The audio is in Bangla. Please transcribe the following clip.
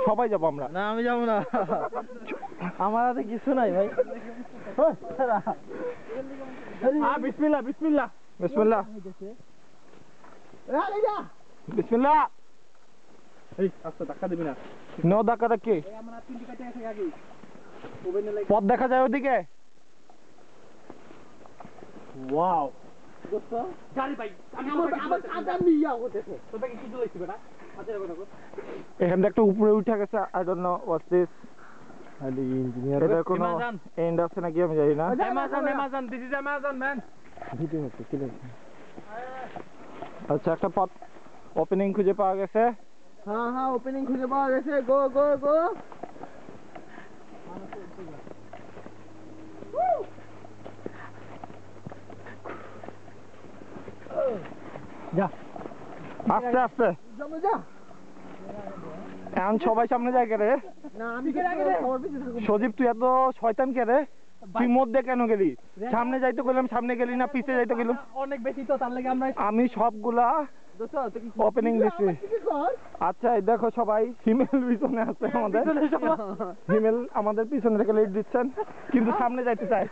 সবাই যাবো আমরা। না আমি যাবো না, আমার হাতে কিছু নাই ভাই। বিসমিল্লাহ বিসমিল্লাহ বিসমিল্লাহ বিসমিল্লাহ। এই আস্তে ধাক্কা দিবি না। নো ধাক্কা ধাক্কি। পথ দেখা যায় ওদিকে। ওয়াও এখান থেকে একটা উপরে উঠে গেছে। I don't know what's this. Engineer এটা কোনো এন্ড আছে নাকি আমি জানি না। Amazon, this is Amazon man. Video হচ্ছে কি লাগে। আচ্ছা একটা পথ ওপেনিং খুঁজে পাওয়া গেছে। হ্যাঁ হ্যাঁ ওপেনিং খুঁজে পাওয়া গেছে। গো গো গো। যা আস্তে আস্তে জমে যা। এখন সবাই সামনে যায় কে রে? না আমি সবার পিছনে থাকবো। সজীব তুই এত শয়তান কে রে? তুই মধ্যে কেন গেলি? সামনে যাইতে গেলাম, সামনে গেলি না, পিছে যাইতে গেলাম। অনেক বেশি তো, তার লাগে আমরা আমি সবগুলা ওপেনিং দিচ্ছি। আচ্ছা এই দেখো সবাই হিমেল পিছনে আছে আমাদের। হিমেল আমাদের পিছনে থেকে লিড দিচ্ছেন কিন্তু সামনে যাইতে চায়।